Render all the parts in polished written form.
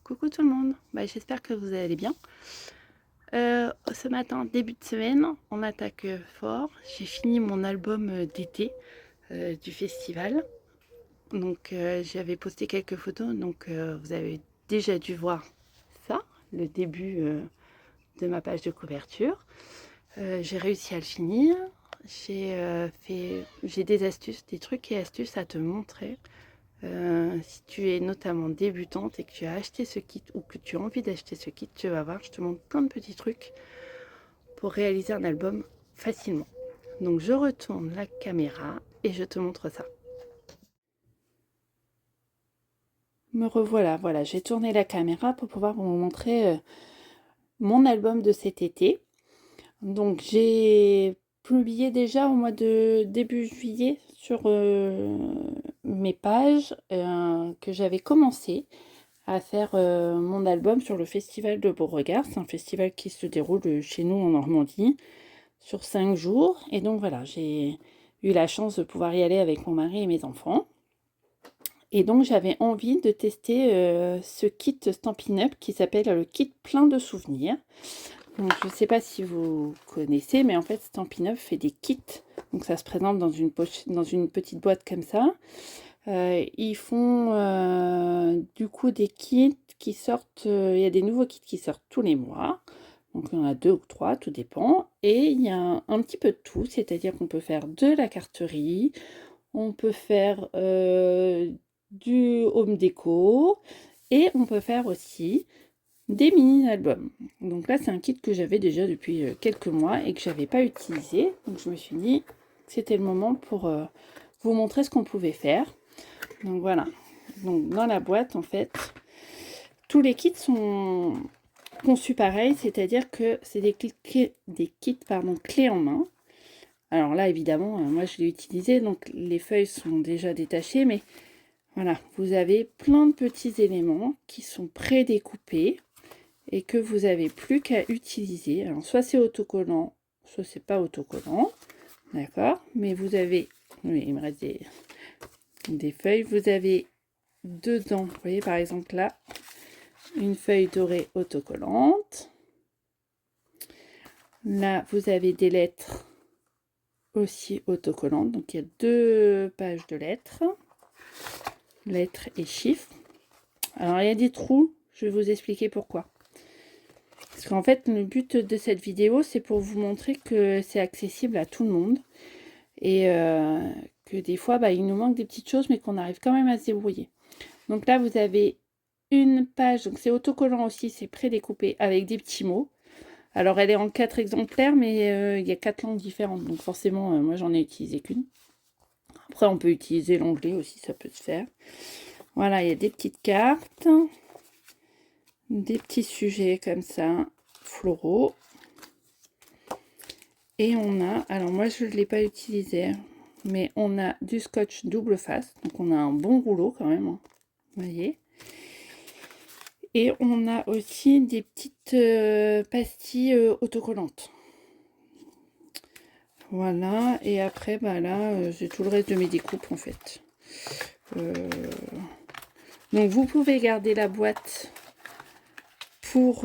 Coucou tout le monde, j'espère que vous allez bien. Ce matin, début de semaine, on attaque fort. J'ai fini mon album d'été du festival. Donc j'avais posté quelques photos, donc vous avez déjà dû voir ça, le début de ma page de couverture. J'ai réussi à le finir. J'ai des astuces, des trucs et astuces à te montrer. Si tu es notamment débutante et que tu as acheté ce kit ou que tu as envie d'acheter ce kit, tu vas voir, je te montre plein de petits trucs pour réaliser un album facilement. Donc je retourne la caméra et je te montre ça. Me revoilà, voilà, j'ai tourné la caméra pour pouvoir vous montrer mon album de cet été. Donc j'ai publié déjà au mois de début juillet sur mes pages que j'avais commencé à faire mon album sur le festival de Beauregard. C'est un festival qui se déroule chez nous en Normandie sur 5 jours. Et donc voilà, j'ai eu la chance de pouvoir y aller avec mon mari et mes enfants. Et donc j'avais envie de tester ce kit Stampin' Up qui s'appelle le kit plein de souvenirs. Donc je ne sais pas si vous connaissez, mais en fait Stampin' Up fait des kits. Donc ça se présente dans une petite boîte comme ça. Ils font du coup des kits qui sortent, il y a des nouveaux kits qui sortent tous les mois. Donc il y en a 2 ou 3, tout dépend. Et il y a un petit peu de tout, c'est-à-dire qu'on peut faire de la carterie, on peut faire du home déco et on peut faire aussi des mini-albums. Donc là, c'est un kit que j'avais déjà depuis quelques mois et que j'avais pas utilisé. Donc je me suis dit que c'était le moment pour vous montrer ce qu'on pouvait faire. Donc voilà. Donc dans la boîte, en fait, tous les kits sont conçus pareil, c'est-à-dire que c'est des kits clés en main. Alors là, évidemment, moi je l'ai utilisé, donc les feuilles sont déjà détachées, mais voilà, vous avez plein de petits éléments qui sont prédécoupés et que vous n'avez plus qu'à utiliser. Alors soit c'est autocollant, soit c'est pas autocollant, d'accord, mais vous avez, oui, il me reste des feuilles, vous avez dedans, vous voyez par exemple là, une feuille dorée autocollante. Là, vous avez des lettres aussi autocollantes, donc il y a 2 pages de lettres et chiffres. Alors il y a des trous, je vais vous expliquer pourquoi. Parce qu'en fait, le but de cette vidéo, c'est pour vous montrer que c'est accessible à tout le monde. Et que des fois, il nous manque des petites choses, mais qu'on arrive quand même à se débrouiller. Donc là, vous avez une page, donc c'est autocollant aussi, c'est prédécoupé avec des petits mots. Alors, elle est en 4 exemplaires, mais il y a 4 langues différentes. Donc forcément, moi, j'en ai utilisé qu'une. Après, on peut utiliser l'anglais aussi, ça peut se faire. Voilà, il y a des petites cartes. Des petits sujets comme ça, floraux. Et on a, alors moi je ne l'ai pas utilisé, mais on a du scotch double face. Donc on a un bon rouleau quand même, hein, vous voyez. Et on a aussi des petites pastilles autocollantes. Voilà, et après, là, j'ai tout le reste de mes découpes en fait. Donc vous pouvez garder la boîte pour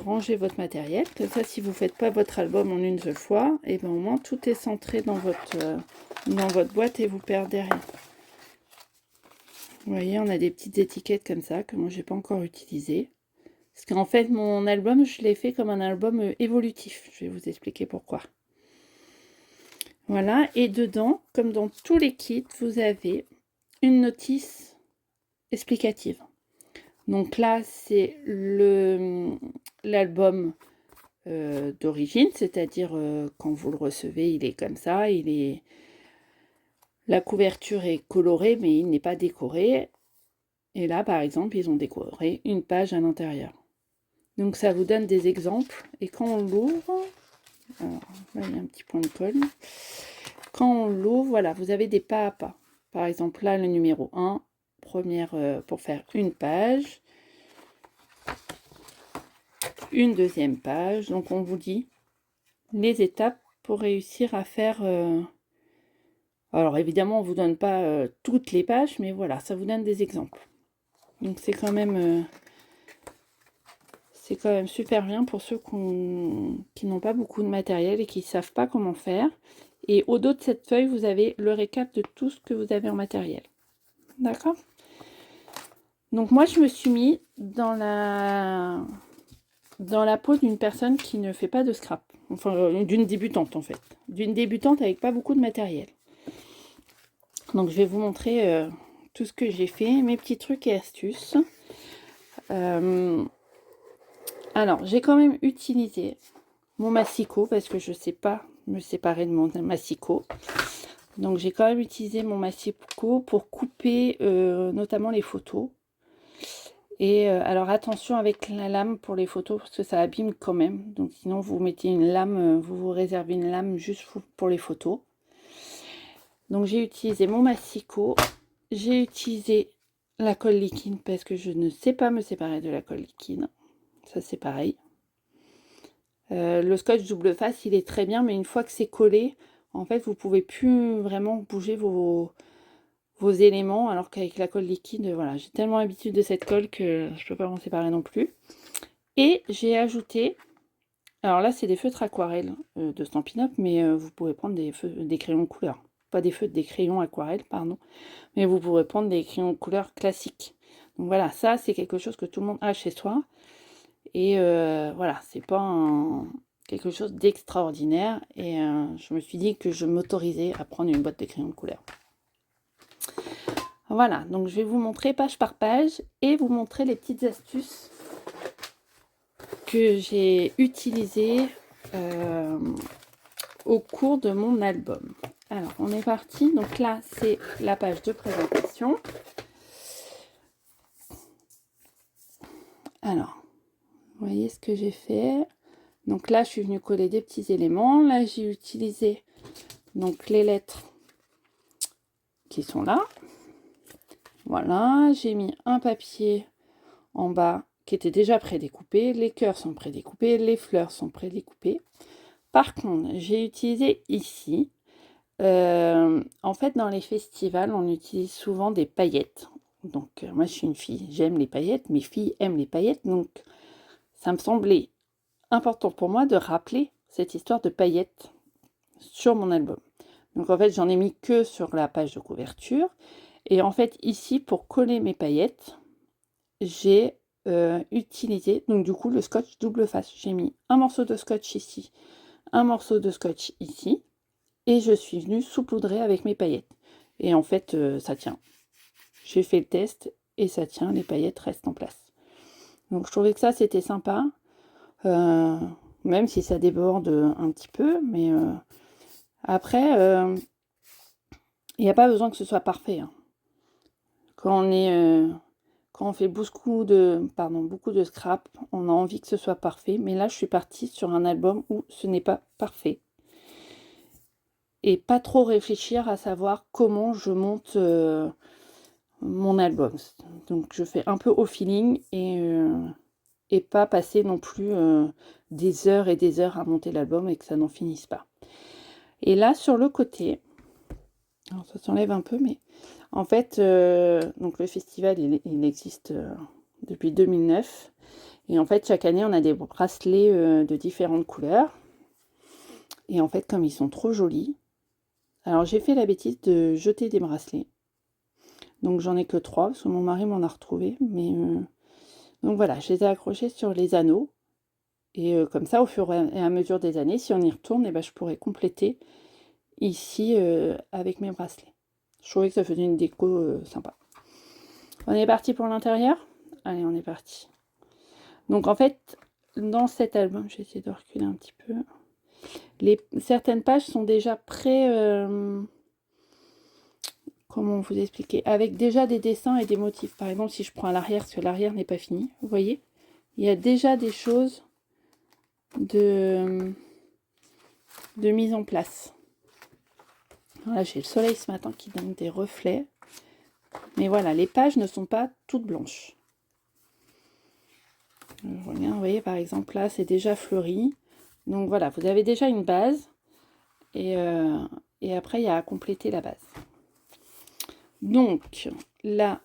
ranger votre matériel. Comme ça, si vous ne faites pas votre album en une seule fois, et bien au moins tout est centré dans votre boîte et vous perdez rien. Vous voyez, on a des petites étiquettes comme ça que moi j'ai pas encore utilisées. Parce qu'en fait, mon album, je l'ai fait comme un album évolutif. Je vais vous expliquer pourquoi. Voilà, et dedans, comme dans tous les kits, vous avez une notice explicative. Donc là, c'est l'album d'origine, c'est-à-dire quand vous le recevez, il est comme ça, la couverture est colorée, mais il n'est pas décoré. Et là, par exemple, ils ont décoré une page à l'intérieur. Donc ça vous donne des exemples. Et quand on l'ouvre, alors là il y a un petit point de colle. Quand on l'ouvre, voilà, vous avez des pas à pas. Par exemple, là, le numéro 1, première pour faire une page. Une deuxième page. Donc on vous dit les étapes pour réussir à faire... Alors évidemment, on ne vous donne pas toutes les pages, mais voilà, ça vous donne des exemples. Donc c'est quand même C'est quand même super bien pour ceux qui n'ont pas beaucoup de matériel et qui ne savent pas comment faire. Et au dos de cette feuille, vous avez le récap de tout ce que vous avez en matériel. D'accord? Donc moi, je me suis mis dans la peau d'une personne qui ne fait pas de scrap. Enfin, d'une débutante en fait. D'une débutante avec pas beaucoup de matériel. Donc je vais vous montrer tout ce que j'ai fait, mes petits trucs et astuces. Alors, j'ai quand même utilisé mon massicot parce que je ne sais pas me séparer de mon massicot. Donc, j'ai quand même utilisé mon massicot pour couper notamment les photos. Et alors, attention avec la lame pour les photos parce que ça abîme quand même. Donc, sinon, vous mettez une lame, vous vous réservez une lame juste pour les photos. Donc, j'ai utilisé mon massicot. J'ai utilisé la colle liquide parce que je ne sais pas me séparer de la colle liquide. Ça, c'est pareil. Le scotch double face, il est très bien, mais une fois que c'est collé, en fait, vous pouvez plus vraiment bouger vos éléments, alors qu'avec la colle liquide, voilà, j'ai tellement l'habitude de cette colle que je peux pas m'en séparer non plus. Et j'ai ajouté, alors là, c'est des feutres aquarelles de Stampin' Up, mais vous pouvez prendre des crayons de couleur. Pas des feutres, des crayons aquarelles, pardon. Mais vous pourrez prendre des crayons de couleur classiques. Donc voilà, ça, c'est quelque chose que tout le monde a chez soi. Et voilà, c'est pas quelque chose d'extraordinaire. Et je me suis dit que je m'autorisais à prendre une boîte de crayons de couleur. Voilà, donc je vais vous montrer page par page et vous montrer les petites astuces que j'ai utilisées au cours de mon album. Alors, on est parti. Donc là, c'est la page de présentation. Alors, vous voyez ce que j'ai fait. Donc là, je suis venue coller des petits éléments. Là, j'ai utilisé donc les lettres qui sont là. Voilà, j'ai mis un papier en bas qui était déjà prédécoupé. Les cœurs sont prédécoupés, les fleurs sont prédécoupées. Par contre, j'ai utilisé ici, en fait, dans les festivals, on utilise souvent des paillettes. Donc, moi, je suis une fille, j'aime les paillettes. Mes filles aiment les paillettes. Donc, ça me semblait important pour moi de rappeler cette histoire de paillettes sur mon album. Donc, en fait, j'en ai mis que sur la page de couverture. Et en fait, ici, pour coller mes paillettes, j'ai utilisé, donc du coup, le scotch double face. J'ai mis un morceau de scotch ici, un morceau de scotch ici. Et je suis venue saupoudrer avec mes paillettes. Et en fait, ça tient. J'ai fait le test et ça tient, les paillettes restent en place. Donc je trouvais que ça, c'était sympa. Même si ça déborde un petit peu. Mais après, il n'y a pas besoin que ce soit parfait. Hein. Quand on fait beaucoup de scrap, on a envie que ce soit parfait. Mais là, je suis partie sur un album où ce n'est pas parfait. Et pas trop réfléchir à savoir comment je monte mon album. Donc je fais un peu au feeling et pas passer non plus des heures et des heures à monter l'album et que ça n'en finisse pas. Et là sur le côté, alors ça s'enlève un peu, mais en fait, donc le festival il existe depuis 2009. Et en fait, chaque année, on a des bracelets de différentes couleurs. Et en fait, comme ils sont trop jolis, alors j'ai fait la bêtise de jeter des bracelets. Donc j'en ai que 3, parce que mon mari m'en a retrouvé. Mais donc voilà, je les ai accrochés sur les anneaux. Et comme ça, au fur et à mesure des années, si on y retourne, eh ben, je pourrais compléter ici avec mes bracelets. Je trouvais que ça faisait une déco sympa. On est parti pour l'intérieur? Allez, on est parti. Donc en fait, dans cet album, je vais essayer de reculer un petit peu. Certaines pages sont déjà comment vous expliquer, avec déjà des dessins et des motifs. Par exemple, si je prends à l'arrière, parce que l'arrière n'est pas fini, vous voyez, il y a déjà des choses de mise en place. Voilà, j'ai le soleil ce matin qui donne des reflets. Mais voilà, les pages ne sont pas toutes blanches. Je reviens, vous voyez, par exemple, là, c'est déjà fleuri. Donc voilà, vous avez déjà une base. Et après, il y a à compléter la base. Donc, là,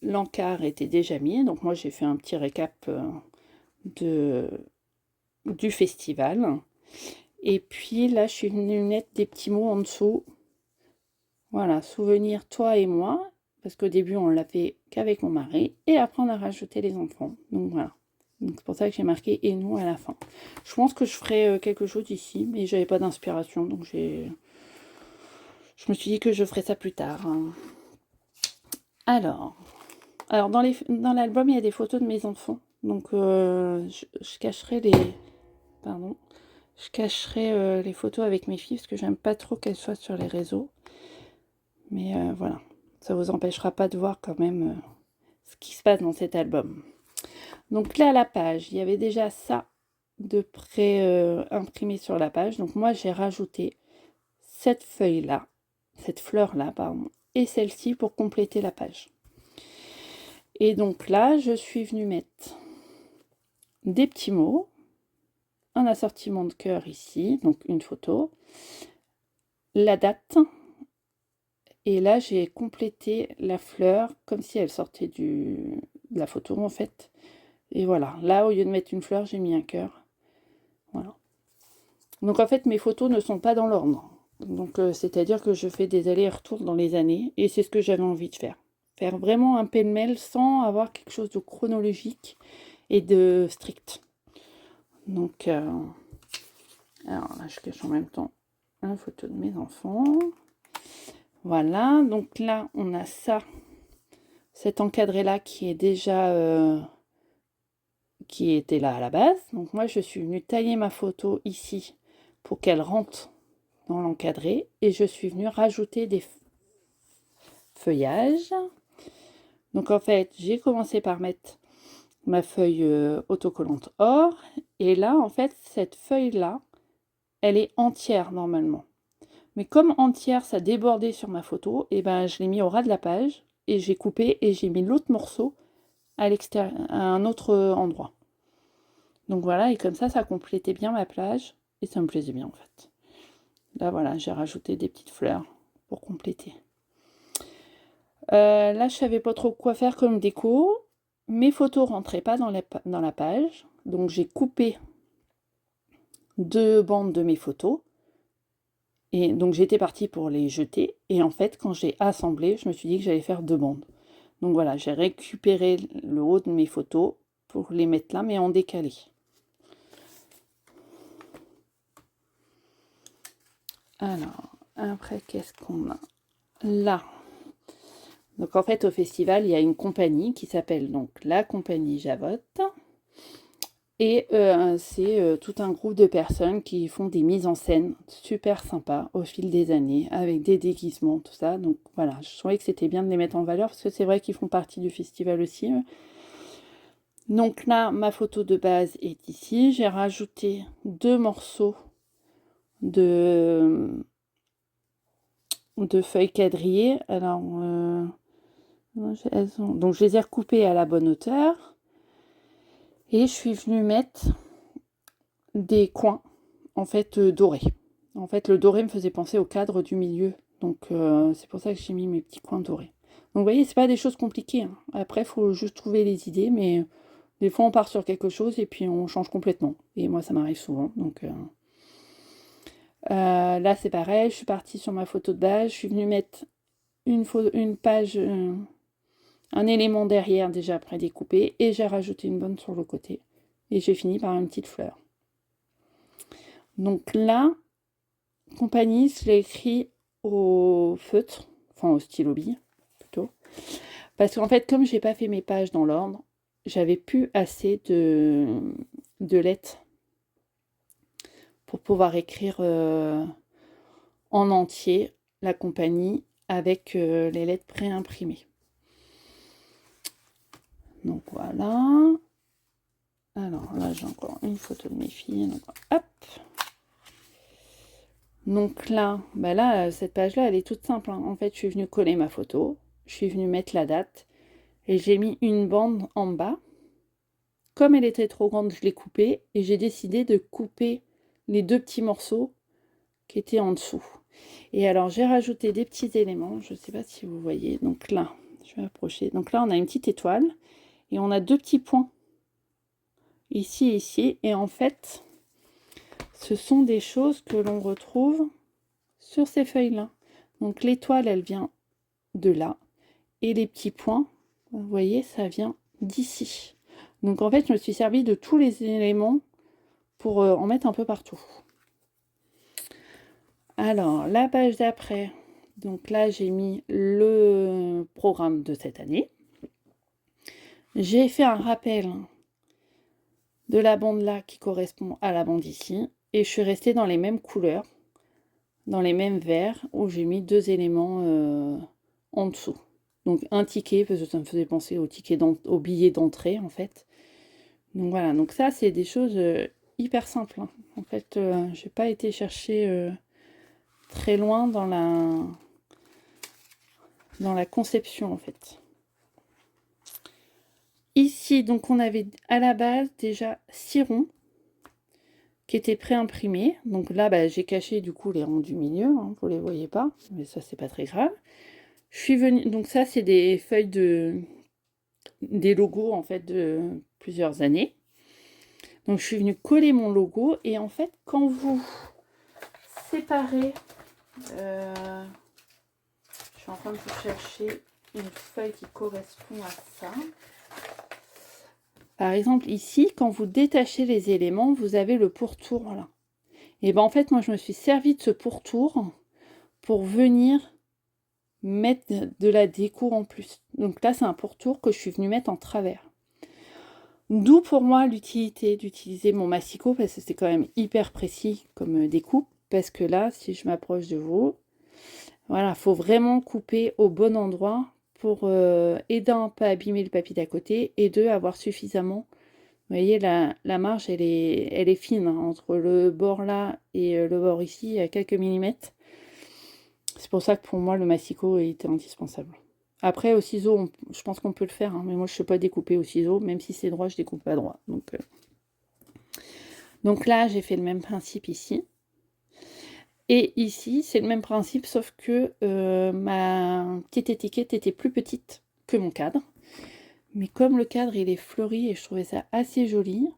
l'encart était déjà mis. Donc moi, j'ai fait un petit récap du festival. Et puis là, je suis venue mettre des petits mots en dessous. Voilà, souvenir toi et moi, parce qu'au début, on l'a fait qu'avec mon mari, et après, on a rajouté les enfants. Donc voilà. Donc c'est pour ça que j'ai marqué et nous à la fin. Je pense que je ferai quelque chose ici, mais j'avais pas d'inspiration, donc je me suis dit que je ferai ça plus tard. Alors dans l'album, il y a des photos de mes enfants. Donc je cacherai pardon, je cacherai les photos avec mes filles parce que j'aime pas trop qu'elles soient sur les réseaux. Mais voilà, ça vous empêchera pas de voir quand même ce qui se passe dans cet album. Donc là, à la page, il y avait déjà ça de près imprimé sur la page. Donc moi, j'ai rajouté cette feuille-là, cette fleur-là, pardon, et celle-ci pour compléter la page. Et donc là, je suis venue mettre des petits mots, un assortiment de cœur ici, donc une photo, la date, et là, j'ai complété la fleur comme si elle sortait de la photo, en fait. Et voilà, là, au lieu de mettre une fleur, j'ai mis un cœur. Voilà. Donc, en fait, mes photos ne sont pas dans l'ordre. Donc, c'est-à-dire que je fais des allers-retours dans les années, et c'est ce que j'avais envie de faire. Faire vraiment un pêle-mêle sans avoir quelque chose de chronologique et de strict. Donc, alors là, je cache en même temps une photo de mes enfants. Voilà, donc là, on a ça, cet encadré-là qui est déjà... qui était là à la base. Donc moi, je suis venue tailler ma photo ici pour qu'elle rentre dans l'encadré. Et je suis venue rajouter des feuillages. Donc en fait, j'ai commencé par mettre ma feuille autocollante or. Et là, en fait, cette feuille-là, elle est entière normalement. Mais comme entière, ça débordait sur ma photo, et ben je l'ai mis au ras de la page. Et j'ai coupé et j'ai mis l'autre morceau à l'extérieur, à un autre endroit. Donc voilà, et comme ça complétait bien ma plage, et ça me plaisait bien en fait. Là voilà, j'ai rajouté des petites fleurs pour compléter. Là, je savais pas trop quoi faire comme déco. Mes photos rentraient pas dans la page, donc j'ai coupé 2 bandes de mes photos. Et donc j'étais partie pour les jeter, et en fait, quand j'ai assemblé, je me suis dit que j'allais faire 2 bandes. Donc voilà, j'ai récupéré le haut de mes photos pour les mettre là, mais en décalé. Alors, après, qu'est-ce qu'on a là? Donc, en fait, au festival, il y a une compagnie qui s'appelle donc la compagnie Javotte. Et c'est tout un groupe de personnes qui font des mises en scène super sympas au fil des années, avec des déguisements, tout ça. Donc, voilà, je trouvais que c'était bien de les mettre en valeur, parce que c'est vrai qu'ils font partie du festival aussi. Donc là, ma photo de base est ici. J'ai rajouté 2 morceaux de feuilles quadrillées. Alors, donc je les ai recoupées à la bonne hauteur. Et je suis venue mettre des coins, en fait, dorés. En fait, le doré me faisait penser au cadre du milieu. Donc, c'est pour ça que j'ai mis mes petits coins dorés. Donc, vous voyez, c'est pas des choses compliquées, hein. Après, il faut juste trouver les idées, mais des fois, on part sur quelque chose et puis on change complètement. Et moi, ça m'arrive souvent. Donc, là, c'est pareil. Je suis partie sur ma photo de base. Je suis venue mettre une page, un élément derrière déjà prédécoupé. Et j'ai rajouté une bonne sur le côté. Et j'ai fini par une petite fleur. Donc là, compagnie, je l'ai écrit au feutre, enfin au stylo bille plutôt. Parce qu'en fait, comme j'ai pas fait mes pages dans l'ordre, j'avais plus assez de lettres pour pouvoir écrire en entier la compagnie avec les lettres préimprimées. Donc voilà. Alors là, j'ai encore une photo de mes filles. Donc, hop. Donc là, bah là, cette page-là, elle est toute simple, hein. En fait, je suis venue coller ma photo. Je suis venue mettre la date. Et j'ai mis une bande en bas. Comme elle était trop grande, je l'ai coupée. Et j'ai décidé de couper les 2 petits morceaux qui étaient en dessous. Et alors, j'ai rajouté des petits éléments. Je ne sais pas si vous voyez. Donc là, je vais approcher. Donc là, on a une petite étoile. Et on a 2 petits points ici, ici. Et en fait, ce sont des choses que l'on retrouve sur ces feuilles-là. Donc l'étoile, elle vient de là. Et les petits points, vous voyez, ça vient d'ici. Donc en fait, je me suis servi de tous les éléments pour en mettre un peu partout. Alors, la page d'après, donc là, j'ai mis le programme de cette année. J'ai fait un rappel de la bande là qui correspond à la bande ici. Et je suis restée dans les mêmes couleurs, dans les mêmes verts, où j'ai mis 2 éléments en dessous. Donc un ticket, parce que ça me faisait penser au billet d'entrée, en fait. Donc voilà, donc ça, c'est des choses hyper simples. Hein. En fait, j'ai pas été chercher très loin dans la conception, en fait. Ici, donc on avait à la base déjà 6 ronds qui étaient pré-imprimés. Donc là, bah, j'ai caché du coup les ronds du milieu, hein, vous les voyez pas, mais ça, c'est pas très grave. Je suis venue, donc ça, c'est des feuilles des logos, en fait, de plusieurs années. Donc je suis venue coller mon logo, et en fait, quand vous séparez... je suis en train de vous chercher une feuille qui correspond à ça. Par exemple, ici, quand vous détachez les éléments, vous avez le pourtour là. Et bien en fait, moi, je me suis servi de ce pourtour pour venir mettre de la déco en plus. Donc là, c'est un pourtour que je suis venue mettre en travers. D'où pour moi l'utilité d'utiliser mon massicot, parce que c'est quand même hyper précis comme découpe. Parce que là, si je m'approche de vous, voilà, il faut vraiment couper au bon endroit pour, et d'un, pas abîmer le papier d'à côté, et deux, avoir suffisamment. Vous voyez, la marge, elle est fine, hein, entre le bord là et le bord ici, il y a quelques millimètres. C'est pour ça que pour moi, le massicot était indispensable. Après, au ciseau, je pense qu'on peut le faire, hein, mais moi, je ne sais pas découper au ciseau. Même si c'est droit, je découpe pas droit. Donc là, j'ai fait le même principe ici. Et ici, c'est le même principe, sauf que ma petite étiquette était plus petite que mon cadre. Mais comme le cadre, il est fleuri et je trouvais ça assez joli,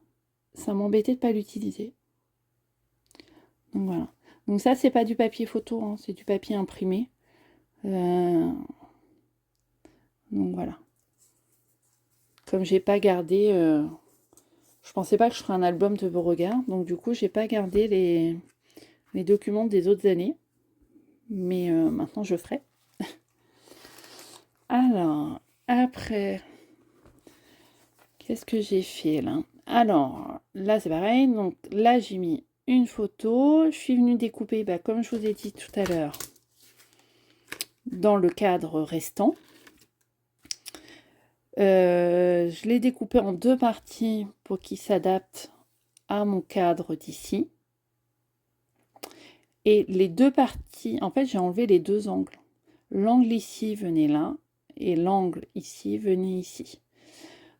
ça m'embêtait de ne pas l'utiliser. Donc voilà. Donc ça, c'est pas du papier photo, hein, c'est du papier imprimé. Donc voilà. Comme j'ai pas gardé... je pensais pas que je ferais un album de vos regards, donc du coup, j'ai pas gardé les documents des autres années. Mais maintenant, je ferai. Alors, après... Qu'est-ce que j'ai fait là? Alors, là c'est pareil. Donc là, j'ai mis une photo. Je suis venue découper, bah, comme je vous ai dit tout à l'heure, dans le cadre restant. Je l'ai découpé en 2 parties pour qu'il s'adapte à mon cadre d'ici. Et les 2 parties, en fait, j'ai enlevé les 2 angles. L'angle ici venait là et l'angle ici venait ici.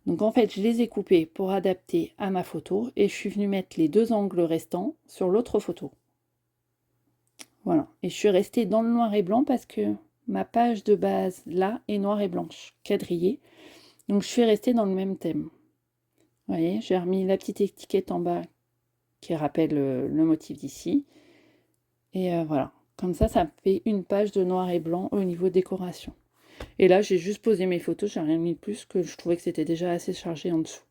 Donc en fait, je les ai coupés pour adapter à ma photo et je suis venue mettre les 2 angles restants sur l'autre photo. Voilà. Et je suis restée dans le noir et blanc parce que ma page de base là est noire et blanche, quadrillée. Donc je suis restée dans le même thème. Vous voyez, j'ai remis la petite étiquette en bas qui rappelle le motif d'ici. Et voilà. Comme ça fait une page de noir et blanc au niveau décoration. Et là, j'ai juste posé mes photos, j'ai rien mis de plus, que je trouvais que c'était déjà assez chargé en dessous.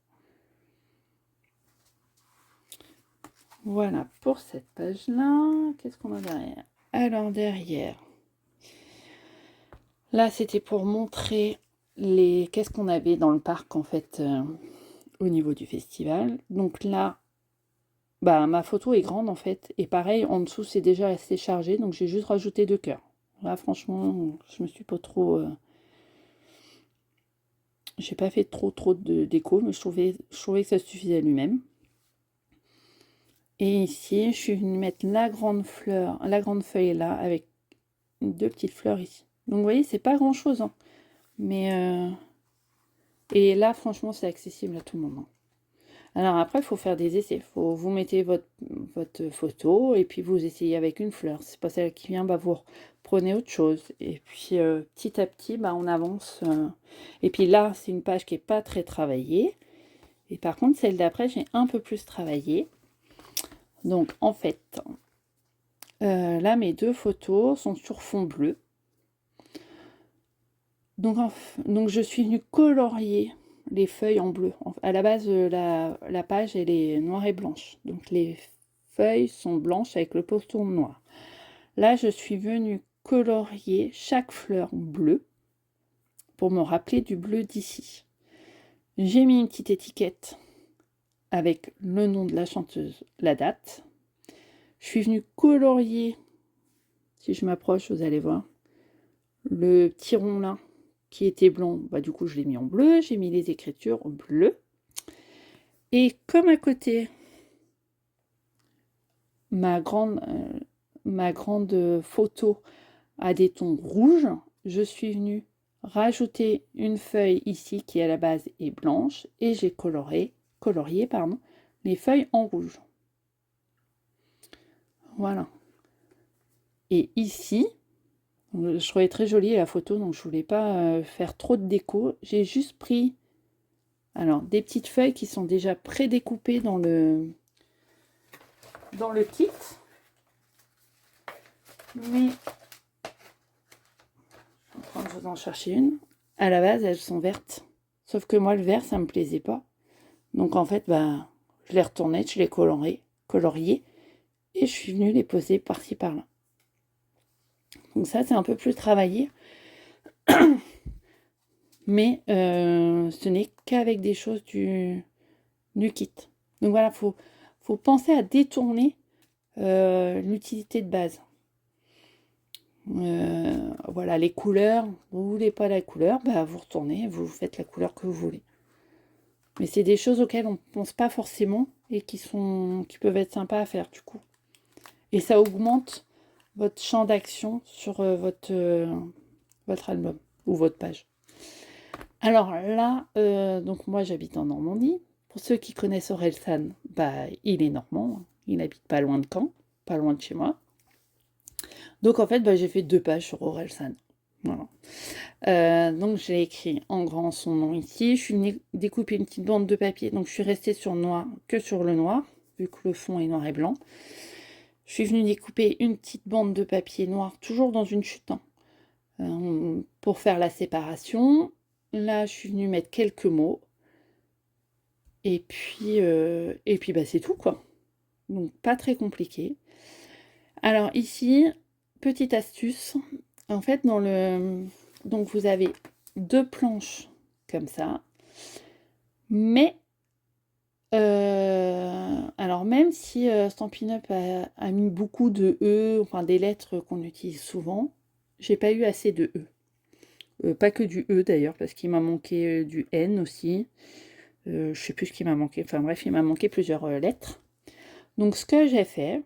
Voilà pour cette page-là. Qu'est-ce qu'on a derrière? Alors derrière, là c'était pour montrer qu'est-ce qu'on avait dans le parc en fait au niveau du festival. Donc là, bah, ma photo est grande en fait. Et pareil, en dessous c'est déjà assez chargé, donc j'ai juste rajouté 2 cœurs. Là franchement, je me suis pas trop... j'ai pas fait trop de déco, mais je trouvais que ça suffisait lui-même. Et ici, je suis venue mettre la grande feuille là, avec 2 petites fleurs ici. Donc vous voyez, c'est pas grand chose, hein. Mais et là, franchement, c'est accessible à tout le monde. Hein. Alors après, il faut faire des essais. Vous mettez votre photo et puis vous essayez avec une fleur. C'est pas celle qui vient, bah vous prenez autre chose. Et puis petit à petit, bah on avance. Et puis là, c'est une page qui est pas très travaillée. Et par contre, celle d'après, j'ai un peu plus travaillé. Donc, en fait, là, mes 2 photos sont sur fond bleu. Donc, je suis venue colorier les feuilles en bleu. À la base, la page, elle est noire et blanche. Donc, les feuilles sont blanches avec le pourtour noir. Là, je suis venue colorier chaque fleur bleue pour me rappeler du bleu d'ici. J'ai mis une petite étiquette avec le nom de la chanteuse, la date. Je suis venue colorier, si je m'approche, vous allez voir, le petit rond là qui était blanc, bah, du coup je l'ai mis en bleu, j'ai mis les écritures en bleu. Et comme à côté, ma grande photo a des tons rouges, je suis venue rajouter une feuille ici qui à la base est blanche et j'ai colorié les feuilles en rouge. Voilà. Et ici, je trouvais très jolie la photo, donc je voulais pas faire trop de déco. J'ai juste pris des petites feuilles qui sont déjà prédécoupées dans le kit. Mais je vais vous en chercher une. À la base, elles sont vertes. Sauf que moi, le vert, ça me plaisait pas. Donc en fait, je les retournais, je les coloriais. Et je suis venue les poser par-ci, par-là. Donc ça, c'est un peu plus travaillé. Mais ce n'est qu'avec des choses du kit. Donc voilà, faut penser à détourner l'utilité de base. Voilà, les couleurs, vous voulez pas la couleur, vous retournez, vous faites la couleur que vous voulez. Mais c'est des choses auxquelles on pense pas forcément et qui peuvent être sympas à faire du coup. Et ça augmente votre champ d'action sur votre album ou votre page. Alors là, donc moi j'habite en Normandie. Pour ceux qui connaissent Orelsan, il est normand. Il habite pas loin de Caen, pas loin de chez moi. Donc en fait, j'ai fait 2 pages sur Orelsan. Voilà. Donc j'ai écrit en grand son nom ici. Je suis venue découper une petite bande de papier. Donc je suis restée sur noir que sur le noir, vu que le fond est noir et blanc. Je suis venue découper une petite bande de papier noir, toujours dans une chute, pour faire la séparation. Là, je suis venue mettre quelques mots. Et puis c'est tout, quoi. Donc, pas très compliqué. Alors, ici, petite astuce. En fait, donc, vous avez 2 planches comme ça. Mais, alors, même si Stampin' Up a mis beaucoup de E, enfin, des lettres qu'on utilise souvent, j'ai pas eu assez de E. Pas que du E, d'ailleurs, parce qu'il m'a manqué du N aussi. Je sais plus ce qui m'a manqué. Enfin bref, il m'a manqué plusieurs lettres. Donc ce que j'ai fait,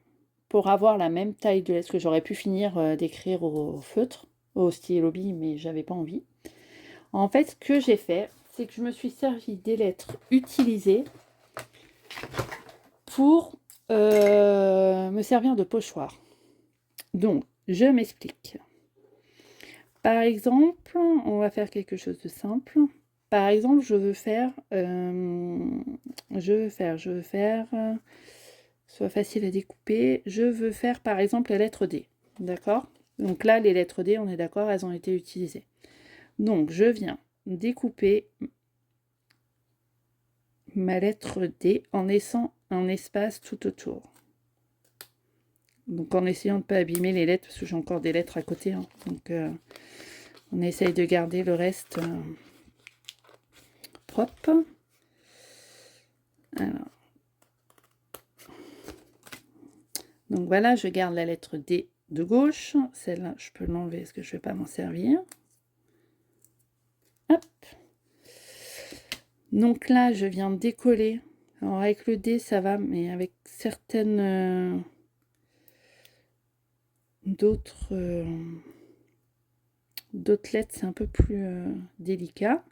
pour avoir la même taille de lettres que j'aurais pu finir d'écrire au feutre, au stylo bille, mais j'avais pas envie. En fait, ce que j'ai fait, c'est que je me suis servi des lettres utilisées pour me servir de pochoir. Donc, je m'explique. Par exemple, on va faire quelque chose de simple. Par exemple, je veux faire, soit facile à découper. Je veux faire, par exemple, la lettre D. D'accord? Donc là, les lettres D, on est d'accord, elles ont été utilisées. Donc, je viens découper ma lettre D en laissant un espace tout autour. Donc, en essayant de ne pas abîmer les lettres, parce que j'ai encore des lettres à côté. Donc, on essaye de garder le reste propre. Alors. Donc voilà, je garde la lettre D de gauche. Celle-là, je peux l'enlever parce que je ne vais pas m'en servir. Hop. Donc là, je viens de décoller. Alors avec le D, ça va, mais avec certaines d'autres lettres, c'est un peu plus délicat.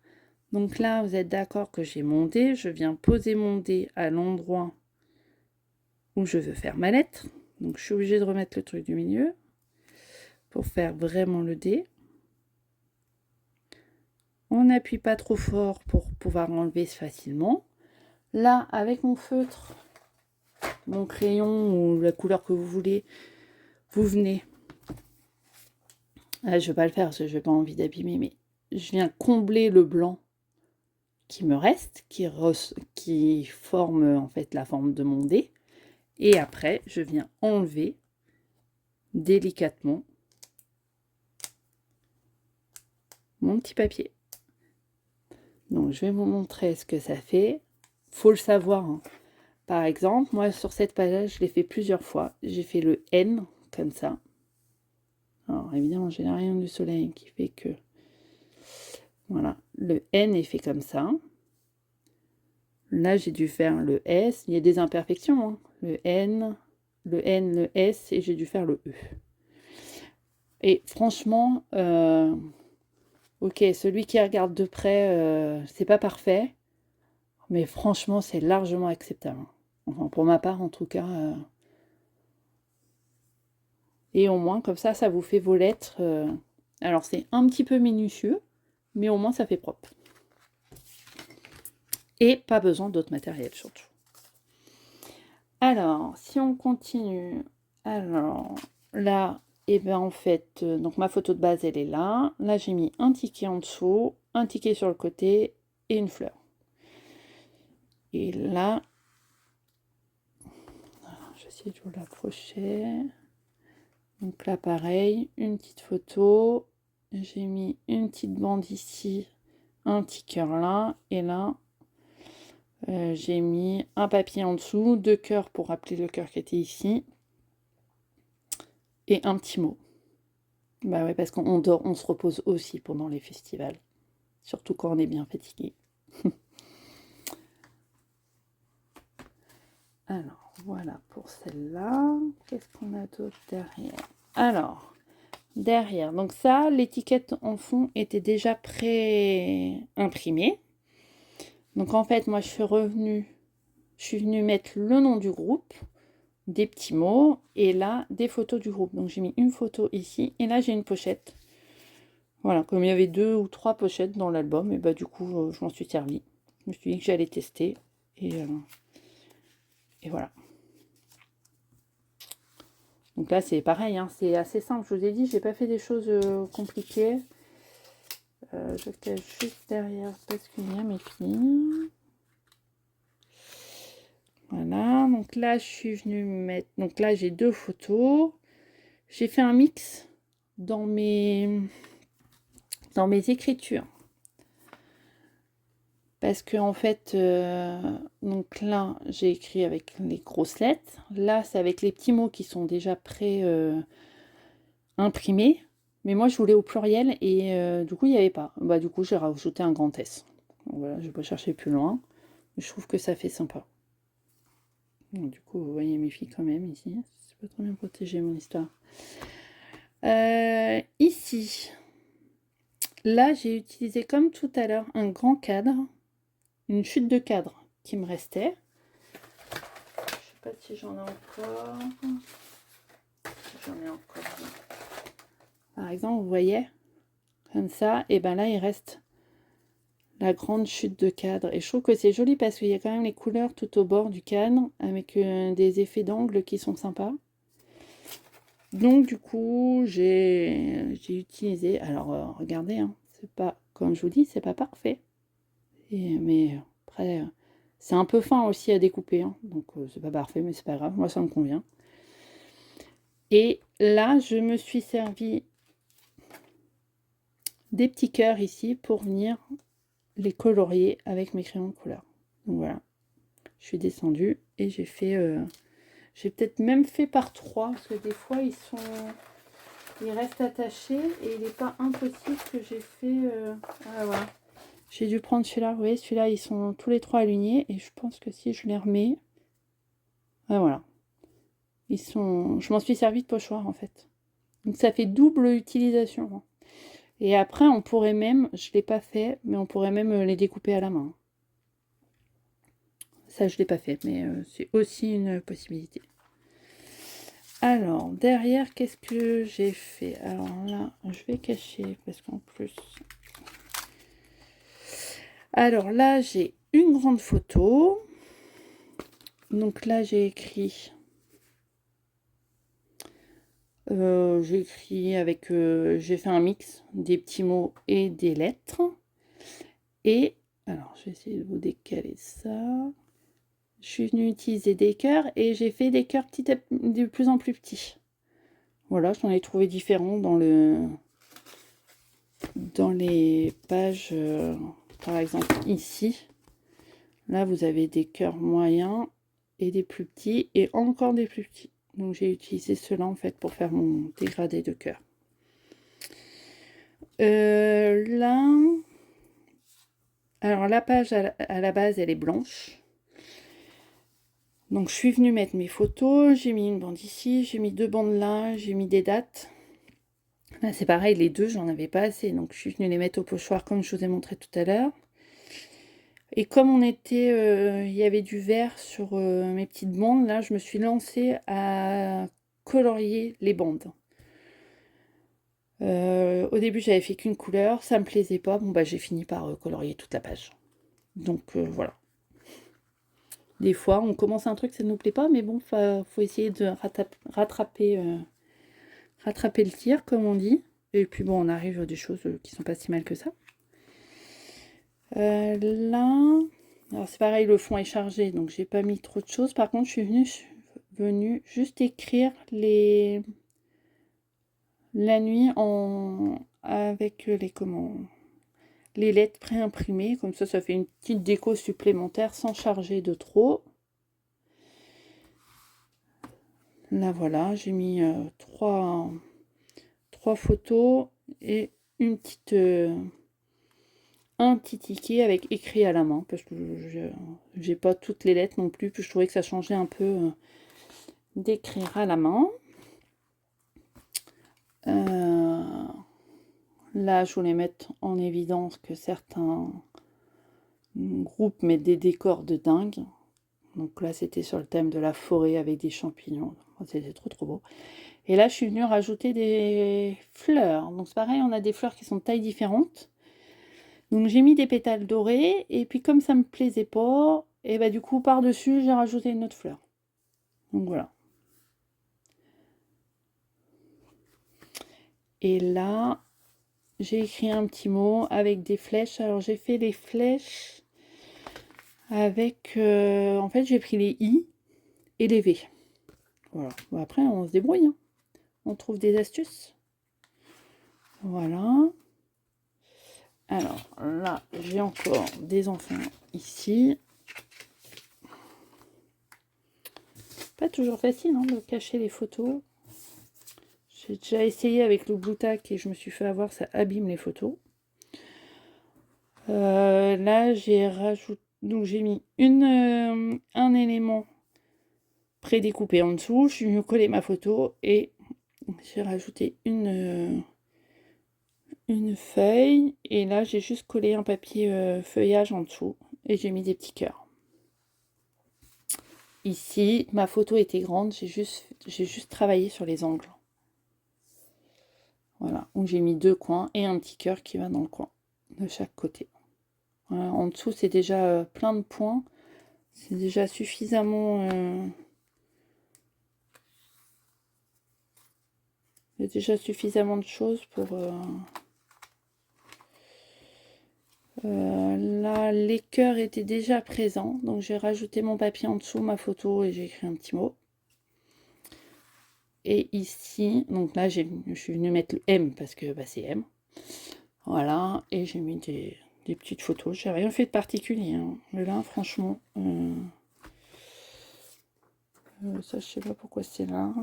Donc là, vous êtes d'accord que j'ai mon D. Je viens poser mon D à l'endroit où je veux faire ma lettre. Donc je suis obligée de remettre le truc du milieu pour faire vraiment le D. On n'appuie pas trop fort pour pouvoir enlever facilement. Là, avec mon feutre, mon crayon ou la couleur que vous voulez, vous venez. Là, je vais pas le faire parce que je n'ai pas envie d'abîmer, mais je viens combler le blanc qui me reste, qui forme en fait la forme de mon dé. Et après, je viens enlever délicatement mon petit papier. Donc, je vais vous montrer ce que ça fait. Faut le savoir, hein. Par exemple, moi, sur cette page, je l'ai fait plusieurs fois. J'ai fait le N, comme ça. Alors, évidemment, j'ai la rayon du soleil qui fait que... Voilà, le N est fait comme ça. Là, j'ai dû faire le S. Il y a des imperfections, hein. Le N, le S, et j'ai dû faire le E. Et franchement, ok, celui qui regarde de près, c'est pas parfait. Mais franchement, c'est largement acceptable. Enfin, pour ma part, en tout cas. Et au moins, comme ça vous fait vos lettres. Alors, c'est un petit peu minutieux, mais au moins, ça fait propre. Et pas besoin d'autres matériels, surtout. Alors, si on continue. Alors, là, et bien en fait, donc ma photo de base, elle est là. Là, j'ai mis un ticket en dessous, un ticket sur le côté et une fleur. Et là, je vais essayer de vous l'approcher. Donc là, pareil, une petite photo. J'ai mis une petite bande ici, un petit cœur là. Et là, j'ai mis un papier en dessous, 2 cœurs pour rappeler le cœur qui était ici. Et un petit mot. Bah ouais, parce qu'on dort, on se repose aussi pendant les festivals. Surtout quand on est bien fatigué. Alors, voilà pour celle-là. Qu'est-ce qu'on a d'autre derrière? Alors, derrière, donc ça, l'étiquette en fond était déjà pré-imprimée. Donc en fait, moi, je suis venue mettre le nom du groupe, des petits mots, et là, des photos du groupe. Donc j'ai mis une photo ici, et là, j'ai une pochette. Voilà, comme il y avait 2 ou 3 pochettes dans l'album, et bah du coup, je m'en suis servi. Je me suis dit que j'allais tester, et voilà. Donc là, c'est pareil, hein, c'est assez simple. Je vous ai dit, j'ai pas fait des choses compliquées. Je cache juste derrière parce qu'il y a mes filles. Voilà, donc là, je suis venue mettre... Donc là, j'ai 2 photos. J'ai fait un mix dans mes écritures. Parce que en fait, donc là, j'ai écrit avec les grosses lettres. Là, c'est avec les petits mots qui sont déjà pré-imprimés. Mais moi, je voulais au pluriel et du coup, il n'y avait pas. Bah, du coup, j'ai rajouté un grand S. Donc, voilà, je ne vais pas chercher plus loin. Je trouve que ça fait sympa. Donc, du coup, vous voyez mes filles quand même ici. C'est pas trop bien protégé, mon histoire. Ici, là, j'ai utilisé comme tout à l'heure un grand cadre. Une chute de cadre qui me restait. Je sais pas si j'en ai encore. J'en ai encore. Par exemple, vous voyez, comme ça, et ben là, il reste la grande chute de cadre. Et je trouve que c'est joli parce qu'il y a quand même les couleurs tout au bord du cadre avec des effets d'angle qui sont sympas. Donc, du coup, j'ai utilisé. Alors, regardez, hein, c'est pas, comme je vous dis, c'est pas parfait. Mais après, c'est un peu fin aussi à découper, hein, donc c'est pas parfait, mais c'est pas grave, moi ça me convient. Et là, je me suis servi des petits cœurs ici pour venir les colorier avec mes crayons de couleur. Donc voilà, je suis descendue et j'ai fait... j'ai peut-être même fait par 3, parce que des fois, ils restent attachés et il n'est pas impossible que j'ai fait... Ah, voilà. J'ai dû prendre celui-là, vous voyez, celui-là, ils sont tous les 3 alignés, et je pense que si je les remets... Ah, voilà. Ils sont... Je m'en suis servi de pochoir, en fait. Donc ça fait double utilisation. Hein. Et après, on pourrait même, je ne l'ai pas fait, mais on pourrait même les découper à la main. Ça, je ne l'ai pas fait, mais c'est aussi une possibilité. Alors, derrière, qu'est-ce que j'ai fait? Alors là, je vais cacher, parce qu'en plus... Alors là, j'ai une grande photo. Donc là, j'ai écrit avec... j'ai fait un mix des petits mots et des lettres. Et... Alors, je vais essayer de vous décaler ça. Je suis venue utiliser des cœurs et j'ai fait des cœurs de plus en plus petits. Voilà, j'en ai trouvé différents dans les pages. Par exemple, ici. Là, vous avez des cœurs moyens et des plus petits et encore des plus petits. Donc, j'ai utilisé cela en fait pour faire mon dégradé de cœur. Là, alors la page à la base, elle est blanche. Donc, je suis venue mettre mes photos. J'ai mis une bande ici, j'ai mis 2 bandes là, j'ai mis des dates. Là, c'est pareil, les 2, j'en avais pas assez. Donc, je suis venue les mettre au pochoir comme je vous ai montré tout à l'heure. Et comme on était, il y avait du vert sur mes petites bandes, là, je me suis lancée à colorier les bandes. Au début, j'avais fait qu'une couleur, ça me plaisait pas. Bon, bah, j'ai fini par colorier toute la page. Donc, voilà. Des fois, on commence un truc, ça ne nous plaît pas, mais bon, faut essayer de rattraper le tir, comme on dit. Et puis, bon, on arrive à des choses qui sont pas si mal que ça. Là, alors c'est pareil, le fond est chargé, donc j'ai pas mis trop de choses. Par contre, je suis venue juste écrire la nuit avec les lettres préimprimées. Comme ça fait une petite déco supplémentaire sans charger de trop. Là, voilà, j'ai mis trois photos et un petit ticket avec écrit à la main, parce que j'ai pas toutes les lettres non plus, puis je trouvais que ça changeait un peu d'écrire à la main. Là, je voulais mettre en évidence que certains groupes mettent des décors de dingue. Donc là, c'était sur le thème de la forêt avec des champignons. C'était trop trop beau. Et là, je suis venue rajouter des fleurs. Donc c'est pareil, on a des fleurs qui sont de tailles différentes. Donc j'ai mis des pétales dorés. Et puis comme ça me plaisait pas, et bah du coup, par-dessus, j'ai rajouté une autre fleur. Donc voilà. Et là, j'ai écrit un petit mot avec des flèches. Alors j'ai fait les flèches avec... en fait, j'ai pris les I et les V. Voilà. Bon, après, on se débrouille. Hein. On trouve des astuces. Voilà. Alors là, j'ai encore des enfants ici. Pas toujours facile hein, de cacher les photos. J'ai déjà essayé avec le Blue Tack et je me suis fait avoir, ça abîme les photos. Là, j'ai rajouté, donc j'ai mis un élément prédécoupé en dessous. Je suis venue coller ma photo et j'ai rajouté une feuille. Et là, j'ai juste collé un papier feuillage en dessous et j'ai mis des petits cœurs. Ici, ma photo était grande, j'ai juste travaillé sur les angles. Voilà, où j'ai mis 2 coins et un petit cœur qui va dans le coin de chaque côté. Voilà, en dessous, c'est déjà plein de points. C'est déjà suffisamment... il y a déjà suffisamment de choses pour... là, les cœurs étaient déjà présents. Donc, j'ai rajouté mon papier en dessous, ma photo, et j'ai écrit un petit mot. Et ici, donc là, je suis venue mettre le M parce que bah, c'est M. Voilà, et j'ai mis des petites photos. J'ai rien fait de particulier. Hein. Mais là, franchement, ça, je sais pas pourquoi c'est là.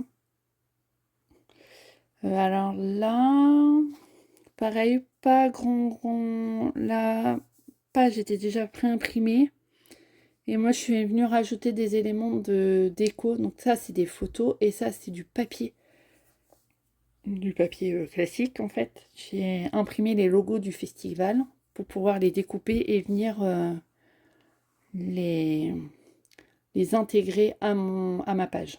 Alors là, pareil, pas grand. La page était déjà préimprimée. Et moi, je suis venue rajouter des éléments de déco. Donc ça, c'est des photos et ça, c'est du papier. Du papier classique, en fait. J'ai imprimé les logos du festival pour pouvoir les découper et venir les intégrer à ma page.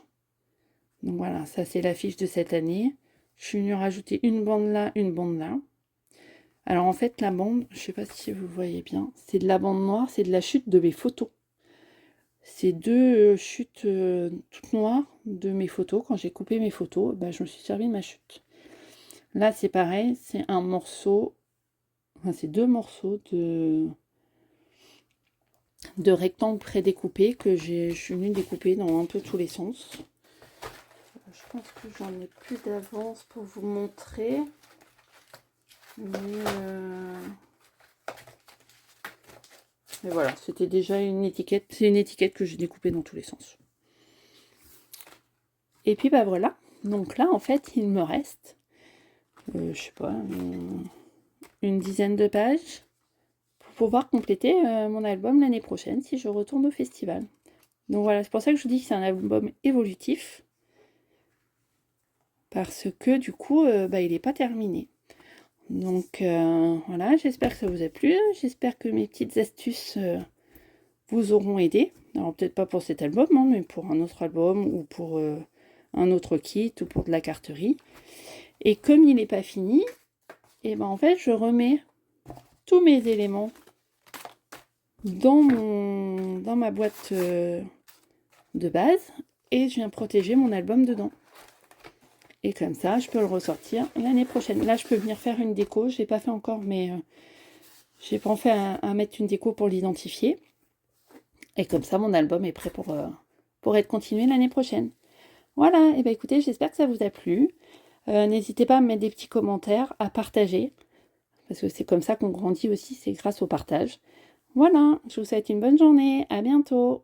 Donc voilà, ça c'est l'affiche de cette année. Je suis venue rajouter une bande là, une bande là. Alors en fait, la bande, je sais pas si vous voyez bien, c'est de la bande noire, c'est de la chute de mes photos. ces deux chutes toutes noires de mes photos. Quand j'ai coupé mes photos, ben, je me suis servi de ma chute. Là, c'est pareil, c'est un morceau, enfin, c'est deux morceaux de rectangles prédécoupés que je suis venue découper dans un peu tous les sens. Je pense que j'en ai plus d'avance pour vous montrer. Mais voilà, c'était déjà une étiquette. C'est une étiquette que j'ai découpée dans tous les sens. Et puis bah voilà. Donc là, en fait, il me reste, je sais pas, une dizaine de pages pour pouvoir compléter mon album l'année prochaine si je retourne au festival. Donc voilà, c'est pour ça que je vous dis que c'est un album évolutif. Parce que du coup, bah, il n'est pas terminé. Donc voilà, j'espère que ça vous a plu. J'espère que mes petites astuces vous auront aidé. Alors peut-être pas pour cet album, hein, mais pour un autre album ou pour un autre kit ou pour de la carterie. Et comme il n'est pas fini, et ben en fait je remets tous mes éléments dans ma boîte de base et je viens protéger mon album dedans. Et comme ça, je peux le ressortir l'année prochaine. Là, je peux venir faire une déco. Je n'ai pas fait encore, mais j'ai pensé à mettre une déco pour l'identifier. Et comme ça, mon album est prêt pour être continué l'année prochaine. Voilà, et bien écoutez, j'espère que ça vous a plu. N'hésitez pas à me mettre des petits commentaires, à partager. Parce que c'est comme ça qu'on grandit aussi, c'est grâce au partage. Voilà, je vous souhaite une bonne journée. À bientôt.